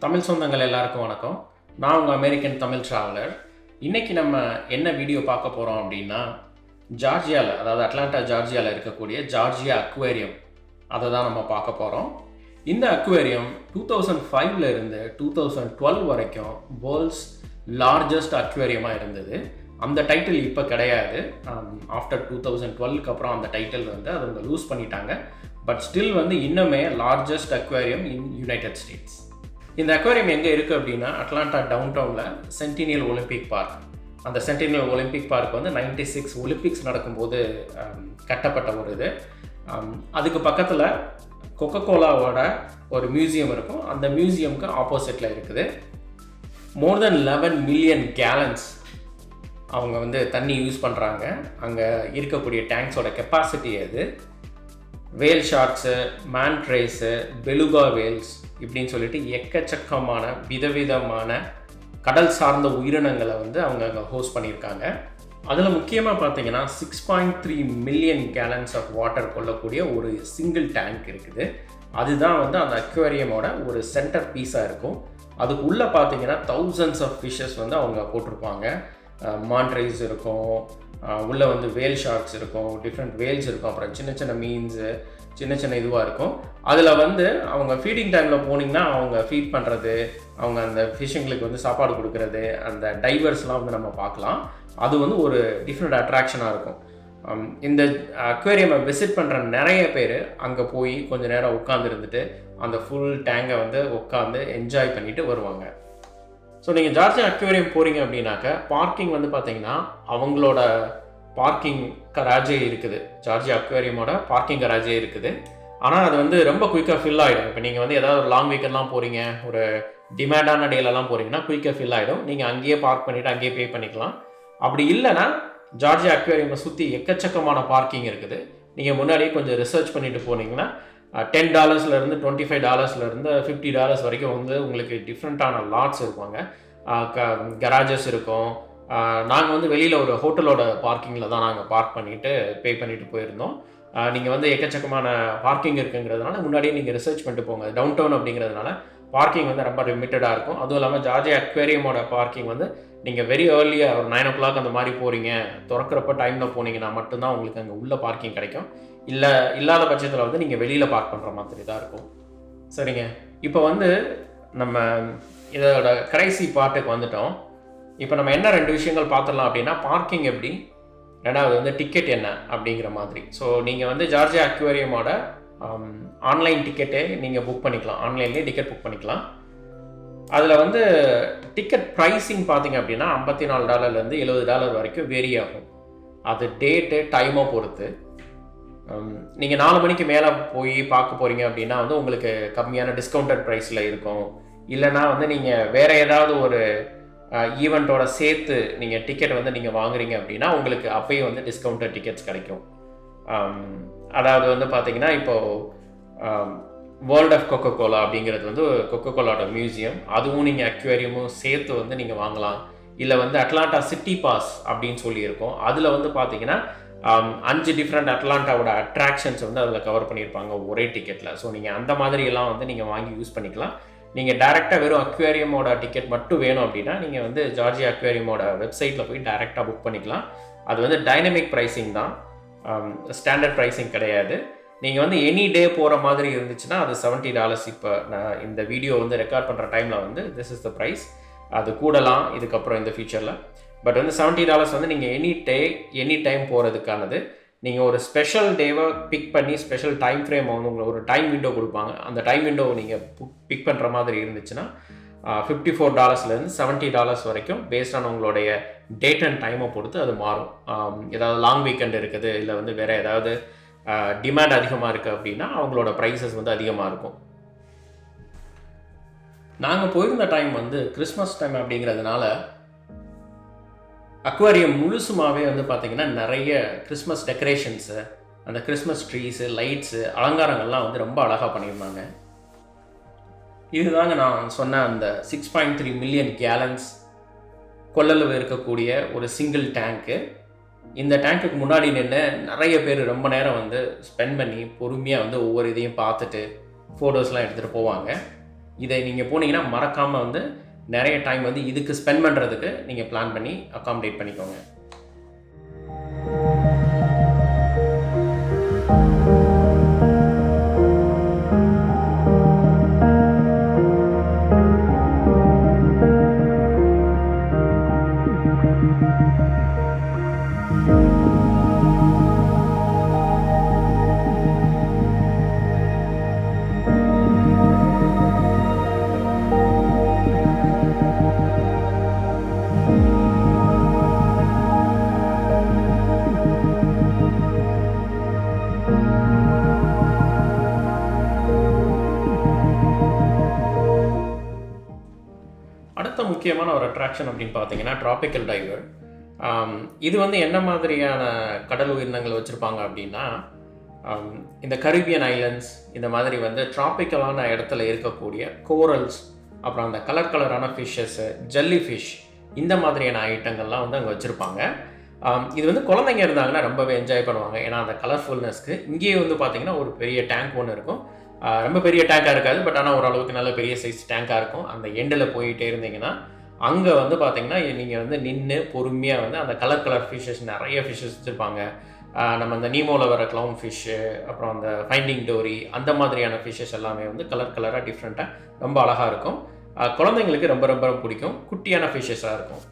தமிழ் சொந்தங்கள் எல்லாருக்கும் வணக்கம். நான் உங்கள் அமெரிக்கன் தமிழ் ட்ராவலர். இன்றைக்கி நம்ம என்ன வீடியோ பார்க்க போகிறோம் அப்படின்னா, ஜார்ஜியாவில், அதாவது அட்லாண்டா ஜார்ஜியாவில் இருக்கக்கூடிய ஜார்ஜியா அக்வேரியம், அதை தான் நம்ம பார்க்க போகிறோம். இந்த அக்வேரியம் 2005 இருந்து 2012 வரைக்கும் வேர்ல்ட்ஸ் லார்ஜஸ்ட் அக்வேரியமாக இருந்தது. அந்த டைட்டில் இப்போ கிடையாது. ஆஃப்டர் 2012க்கு அப்புறம் அந்த டைட்டில் வந்து அதை அவங்க லூஸ் பண்ணிட்டாங்க. பட் ஸ்டில் வந்து இன்னுமே largest aquarium in United states. இந்த அக்வேரியம் எங்கே இருக்குது அப்படின்னா, அட்லாண்டா டவுன் டவுனில் சென்டினியல் ஒலிம்பிக் பார்க். அந்த சென்டினியல் ஒலிம்பிக் பார்க் வந்து 96 ஒலிம்பிக்ஸ் நடக்கும்போது கட்டப்பட்ட ஒரு இது. அதுக்கு பக்கத்தில் கொக்கோகோலாவோட ஒரு மியூசியம் இருக்கும். அந்த மியூசியமுக்கு ஆப்போசிட்டில் இருக்குது. மோர் தென் 11 மில்லியன் கேலன்ஸ் அவங்க வந்து தண்ணி யூஸ் பண்ணுறாங்க. அங்கே இருக்கக்கூடிய டேங்க்ஸோட கெப்பாசிட்டி அது. வேல் ஷார்க்ஸு, மேன்ட்ரேஸு, பெலுகா வேல்ஸ் இப்படின்னு சொல்லிட்டு எக்கச்சக்கமான விதவிதமான கடல் சார்ந்த உயிரினங்களை வந்து அவங்க அங்கே ஹோஸ்ட் பண்ணியிருக்காங்க. அதில் முக்கியமாக பார்த்தீங்கன்னா 6.3 மில்லியன் கேலன்ஸ் ஆஃப் வாட்டர் கொள்ளக்கூடிய ஒரு சிங்கிள் டேங்க் இருக்குது. அதுதான் வந்து அந்த அக்வேரியமோட ஒரு சென்டர் பீஸாக இருக்கும். அதுக்குள்ளே பார்த்தீங்கன்னா தௌசண்ட்ஸ் ஆஃப் ஃபிஷ்ஷஸ் வந்து அவங்க போட்டிருப்பாங்க. மான்ட்ரைஸ் இருக்கும், உள்ளே வந்து வேல் ஷார்க்ஸ் இருக்கும், டிஃப்ரெண்ட் வேல்ஸ் இருக்கும், அப்புறம் சின்ன சின்ன மீன்ஸு, சின்ன சின்ன இதுவாக இருக்கும். அதில் வந்து அவங்க ஃபீடிங் டைமில் போனீங்கன்னா அவங்க ஃபீட் பண்ணுறது, அவங்க அந்த ஃபிஷ்ஷுங்களுக்கு வந்து சாப்பாடு கொடுக்குறது, அந்த டைவர்ஸ்லாம் வந்து நம்ம பார்க்கலாம். அது வந்து ஒரு டிஃப்ரெண்ட் அட்ராக்ஷனாக இருக்கும். இந்த அக்வேரியமை விசிட் பண்ணுற நிறைய பேர் அங்கே போய் கொஞ்சம் நேரம் உட்காந்துருந்துட்டு அந்த ஃபுல் டேங்கை வந்து உட்காந்து என்ஜாய் பண்ணிவிட்டு வருவாங்க. ஸோ நீங்கள் ஜார்ஜியா அக்வேரியம் போகிறீங்க அப்படின்னாக்க பார்க்கிங் வந்து பார்த்தீங்கன்னா அவங்களோட பார்க்கிங் கராஜே இருக்குது. ஜார்ஜியா அக்வேரியமோட பார்க்கிங் கராஜே இருக்குது. ஆனால் அது வந்து ரொம்ப குயிக்காக ஃபில் ஆகிடும். இப்போ நீங்கள் வந்து ஏதாவது ஒரு லாங் வீக்கெண்ட்லாம் போகிறீங்க, ஒரு டிமாண்டான டேலலாம் போகிறீங்கன்னா குயிக்காக ஃபில் ஆகிடும். நீங்கள் அங்கேயே பார்க் பண்ணிவிட்டு அங்கேயே பே பண்ணிக்கலாம். அப்படி இல்லைன்னா ஜார்ஜியா அக்வேரியமை சுற்றி எக்கச்சக்கமான பார்க்கிங் இருக்குது. நீங்கள் முன்னாடியே கொஞ்சம் ரிசர்ச் பண்ணிட்டு போனீங்கன்னா $10 $25 $50 வரைக்கும் வந்து உங்களுக்கு டிஃப்ரெண்ட்டான லாட்ஸ் இருப்பாங்க. கராஜஸ் இருக்கும். நாங்கள் வந்து வெளியில் ஒரு ஹோட்டலோட பார்க்கிங்கில் தான் நாங்கள் பார்க் பண்ணிவிட்டு பே பண்ணிவிட்டு போயிருந்தோம். நீங்கள் வந்து எக்கச்சக்கமான பார்க்கிங் இருக்குங்கிறதுனால முன்னாடியே நீங்கள் ரிசர்ச் பண்ணிட்டு போங்க. டவுன் டவுன் அப்படிங்கிறதுனால பார்க்கிங் வந்து ரொம்ப லிமிட்டடாக இருக்கும். அதுவும் இல்லாமல் ஜார்ஜியா அக்வேரியமோட பார்க்கிங் வந்து நீங்கள் வெரி ஏர்லியாக ஒரு 9 o'clock அந்த மாதிரி போகிறீங்க, திறக்கிறப்ப டைமில் போனீங்கன்னா மட்டும்தான் உங்களுக்கு அங்கே உள்ள பார்க்கிங் கிடைக்கும். இல்லாத பட்சத்தில் வந்து நீங்கள் வெளியில் பார்க் பண்ணுற மாதிரி தான் இருக்கும். சரிங்க, இப்போ வந்து நம்ம இதோட கடைசி பார்ட்டுக்கு வந்துட்டோம். இப்போ நம்ம என்ன 2 விஷயங்கள் பார்த்துடலாம் அப்படின்னா, பார்க்கிங் எப்படி, ரெண்டாவது வந்து டிக்கெட் என்ன அப்படிங்கிற மாதிரி. ஸோ நீங்கள் வந்து ஜார்ஜியா அக்வேரியமோட ஆன்லைன் டிக்கெட்டே நீங்கள் புக் பண்ணிக்கலாம். ஆன்லைன்லேயே டிக்கெட் புக் பண்ணிக்கலாம். அதில் வந்து டிக்கெட் ப்ரைஸிங் பார்த்தீங்க அப்படின்னா $54 $70 வரைக்கும் வேரி ஆகும். அது டேட்டு டைமை பொறுத்து. நீங்கள் 4 மணிக்கு மேலே போய் பார்க்க போகிறீங்க அப்படின்னா வந்து உங்களுக்கு கம்மியான டிஸ்கவுண்டட் ப்ரைஸில் இருக்கும். இல்லைனா வந்து நீங்கள் வேறு ஏதாவது ஒரு ஈவெண்ட்டோட சேர்த்து நீங்கள் டிக்கெட் வந்து நீங்கள் வாங்குறீங்க அப்படின்னா உங்களுக்கு அப்பயும் வந்து டிஸ்கவுண்டட் டிக்கெட்ஸ் கிடைக்கும். அதாவது வந்து பார்த்தீங்கன்னா இப்போது வேர்ல்ட் ஆஃப் கொக்கோகோலா அப்படிங்கிறது வந்து கொக்கோகோலாவோட மியூசியம், அதுவும் நீங்கள் அக்வேரியமும் சேர்த்து வந்து நீங்கள் வாங்கலாம். இல்லை வந்து அட்லாண்டா சிட்டி பாஸ் அப்படின்னு சொல்லியிருக்கோம். அதில் வந்து பார்த்தீங்கன்னா 5 டிஃப்ரெண்ட் அட்லாண்டாவோட அட்ராக்ஷன்ஸ் வந்து அதில் கவர் பண்ணியிருப்பாங்க ஒரே டிக்கெட்டில். ஸோ நீங்கள் அந்த மாதிரியெல்லாம் வந்து நீங்கள் வாங்கி யூஸ் பண்ணிக்கலாம். நீங்கள் டேரெக்டாக வெறும் அக்வேரியமோட டிக்கெட் மட்டும் வேணும் அப்படின்னா நீங்கள் வந்து ஜார்ஜியா அக்வேரியமோட வெப்சைட்டில் போய் டேரெக்டாக புக் பண்ணிக்கலாம். அது வந்து டைனமிக் ப்ரைஸிங் தான், ஸ்டாண்டர்ட் ப்ரைஸிங் கிடையாது. நீங்கள் வந்து எனி டே போகிற மாதிரி இருந்துச்சுன்னா அது $70. இப்போ நான் இந்த வீடியோ வந்து ரெக்கார்ட் பண்ணுற டைமில் வந்து திஸ் இஸ் த ப்ரைஸ். அது கூடலாம் இதுக்கப்புறம் இந்த ஃபியூச்சரில். பட் வந்து $70 வந்து நீங்கள் எனி டைம் போகிறதுக்கானது. நீங்கள் ஒரு ஸ்பெஷல் டேவை பிக் பண்ணி ஸ்பெஷல் டைம் ஃப்ரேம் வந்து உங்களுக்கு ஒரு டைம் விண்டோ கொடுப்பாங்க. அந்த டைம் விண்டோவை நீங்கள் பிக் பண்ணுற மாதிரி இருந்துச்சுன்னா $54 $70 வரைக்கும் பேஸ்ட் ஆன் உங்களுடைய டேட் அண்ட் டைமை பொறுத்து அது மாறும். ஏதாவது லாங் வீக்கெண்ட் இருக்குது, இல்லை வந்து வேறு ஏதாவது டிமாண்ட் அதிகமாக இருக்குது அப்படின்னா அவங்களோட ப்ரைஸஸ் வந்து அதிகமாக இருக்கும். நாங்கள் போயிருந்த டைம் வந்து கிறிஸ்மஸ் டைம் அப்படிங்கிறதுனால அக்வேரியம் முழுசுமாகவே வந்து பார்த்திங்கன்னா நிறைய கிறிஸ்மஸ் டெக்கரேஷன்ஸு, அந்த கிறிஸ்மஸ் ட்ரீஸு, லைட்ஸு, அலங்காரங்கள்லாம் வந்து ரொம்ப அழகாக பண்ணியிருந்தாங்க. இதுதாங்க நான் சொன்ன அந்த 6.3 மில்லியன் கேலன்ஸ் கொள்ளளவு இருக்கக்கூடிய ஒரு சிங்கிள் டேங்க்கு. இந்த டேங்க்குக்கு முன்னாடி நின்று நிறைய பேர் ரொம்ப நேரம் வந்து ஸ்பெண்ட் பண்ணி பொறுமையாக வந்து ஒவ்வொரு இதையும் பார்த்துட்டு ஃபோட்டோஸ்லாம் எடுத்துகிட்டு போவாங்க. இதை நீங்கள் போனீங்கன்னா மறக்காமல் வந்து நிறைய டைம் வந்து இதுக்கு ஸ்பெண்ட் பண்ணுறதுக்கு நீங்கள் பிளான் பண்ணி அகாமடேட் பண்ணிக்கோங்க. அடுத்த முக்கியமான ஒரு அட்ராக்ஷன் அப்படின்னு பார்த்தீங்கன்னா ட்ராபிக்கல் டைவர். இது வந்து என்ன மாதிரியான கடல் உயிரினங்கள் வச்சுருப்பாங்க அப்படின்னா, இந்த கரீபியன் ஐலண்ட்ஸ் இந்த மாதிரி வந்து ட்ராபிக்கலான இடத்துல இருக்கக்கூடிய கோரல்ஸ், அப்புறம் அந்த கலரான ஃபிஷ்ஷஸ்ஸு, ஜெல்லி ஃபிஷ், இந்த மாதிரியான ஐட்டங்கள்லாம் வந்து அங்கே வச்சுருப்பாங்க. இது வந்து குழந்தைங்க இருந்தாங்கன்னா ரொம்பவே என்ஜாய் பண்ணுவாங்க. ஏன்னா அந்த கலர்ஃபுல்னஸ்க்கு. இங்கேயே வந்து பார்த்திங்கன்னா ஒரு பெரிய டேங்க் ஒன்று இருக்கும். ரொம்ப பெரிய டேங்காக இருக்காது, பட் ஆனால் ஓரளவுக்கு நல்ல பெரிய சைஸ் டேங்காக இருக்கும். அந்த எண்டில் போயிட்டே இருந்தீங்கன்னா அங்கே வந்து பார்த்திங்கன்னா நீங்கள் வந்து நின்று பொறுமையாக வந்து அந்த கலர் ஃபிஷ்ஷஸ், நிறைய ஃபிஷ்ஷஸ் வச்சுருப்பாங்க. நம்ம அந்த நீமோவில் வர க்ளவுன் ஃபிஷ்ஷு, அப்புறம் அந்த ஃபைண்டிங் டோரி, அந்த மாதிரியான ஃபிஷ்ஷஸ் எல்லாமே வந்து கலராக டிஃப்ரெண்ட்டாக ரொம்ப அழகாக இருக்கும். குழந்தைங்களுக்கு ரொம்ப ரொம்ப பிடிக்கும். குட்டியான ஃபிஷ்ஷஸாக இருக்கும்.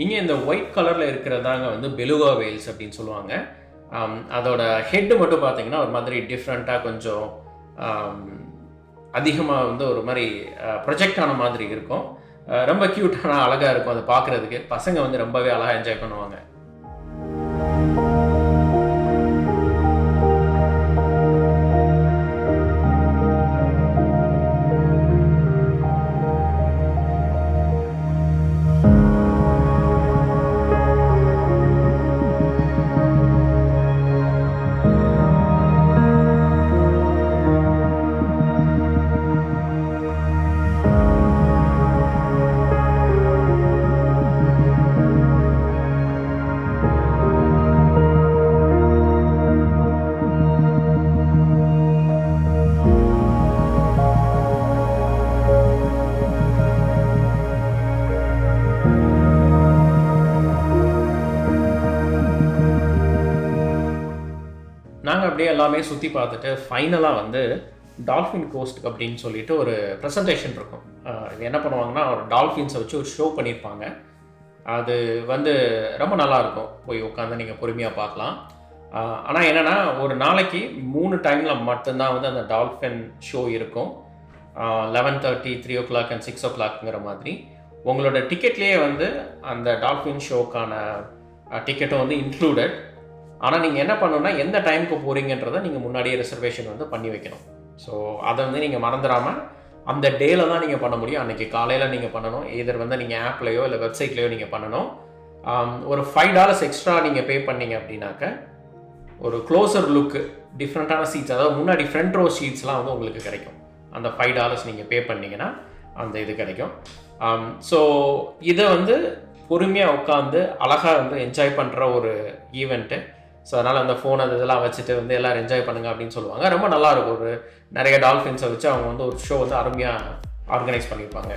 இங்கே இந்த ஒயிட் கலரில் இருக்கிறதாங்க வந்து பெலுகா வேல்ஸ் அப்படின்னு சொல்லுவாங்க. அதோட ஹெட்டு மட்டும் பார்த்தீங்கன்னா ஒரு மாதிரி டிஃப்ரெண்ட்டாக கொஞ்சம் அதிகமாக வந்து ஒரு மாதிரி ப்ரொஜெக்ட் ஆன மாதிரி இருக்கும். ரொம்ப க்யூட்டான அழகாக இருக்கும் அதை பார்க்குறதுக்கு. பசங்க வந்து ரொம்பவே அழகாக என்ஜாய் பண்ணுவாங்க. நாங்கள் அப்படியே எல்லாமே சுற்றி பார்த்துட்டு ஃபைனலாக வந்து டால்ஃபின் கோஸ்ட் அப்படின்னு சொல்லிட்டு ஒரு ப்ரெசன்டேஷன் இருக்கும். இது என்ன பண்ணுவாங்கன்னா ஒரு டால்ஃபின்ஸை வச்சு ஒரு ஷோ பண்ணியிருப்பாங்க. அது வந்து ரொம்ப நல்லாயிருக்கும். போய் உட்காந்து நீங்கள் பொறுமையாக பார்க்கலாம். ஆனால் என்னென்னா ஒரு நாளைக்கு 3 டைமில் மட்டும்தான் வந்து அந்த டால்ஃபின் ஷோ இருக்கும். 11:30, 3 o'clock அண்ட் 6 o'clockங்கிற மாதிரி. உங்களோட டிக்கெட்லேயே வந்து அந்த டால்ஃபின் ஷோக்கான டிக்கெட்டும் வந்து இன்க்ளூடட். ஆனால் நீங்கள் என்ன பண்ணணுன்னா எந்த டைமுக்கு போகிறீங்கன்றதை நீங்கள் முன்னாடியே ரிசர்வேஷன் வந்து பண்ணி வைக்கணும். ஸோ அதை வந்து நீங்கள் மறந்துடாமல் அந்த டேயில் தான் நீங்கள் பண்ண முடியும். அன்றைக்கி காலையில் நீங்கள் பண்ணணும். எதர் வந்து நீங்கள் ஆப்லேயோ இல்லை வெப்சைட்லேயோ நீங்கள் பண்ணணும். ஒரு $5 எக்ஸ்ட்ரா நீங்கள் பே பண்ணிங்க அப்படின்னாக்க ஒரு க்ளோசர் லுக்கு, டிஃப்ரெண்ட்டான சீட்ஸ், அதாவது முன்னாடி ஃப்ரண்ட் ரோ சீட்ஸ்லாம் வந்து உங்களுக்கு கிடைக்கும். அந்த $5 நீங்கள் பே பண்ணிங்கன்னா அந்த இது கிடைக்கும். ஸோ இதை வந்து பொறுமையாக உட்காந்து அழகாக வந்து என்ஜாய் பண்ணுற ஒரு ஈவெண்ட்டு. ஸோ அதனால் அந்த ஃபோன் அது இதெல்லாம் வச்சுட்டு வந்து எல்லோரும் என்ஜாய் பண்ணுங்கள் அப்படின்னு சொல்லுவாங்க. ரொம்ப நல்லாயிருக்கும். ஒரு நிறைய டால்ஃபின்ஸை வச்சு அவங்க வந்து ஒரு ஷோ வந்து அருமையாக ஆர்கனைஸ் பண்ணியிருப்பாங்க.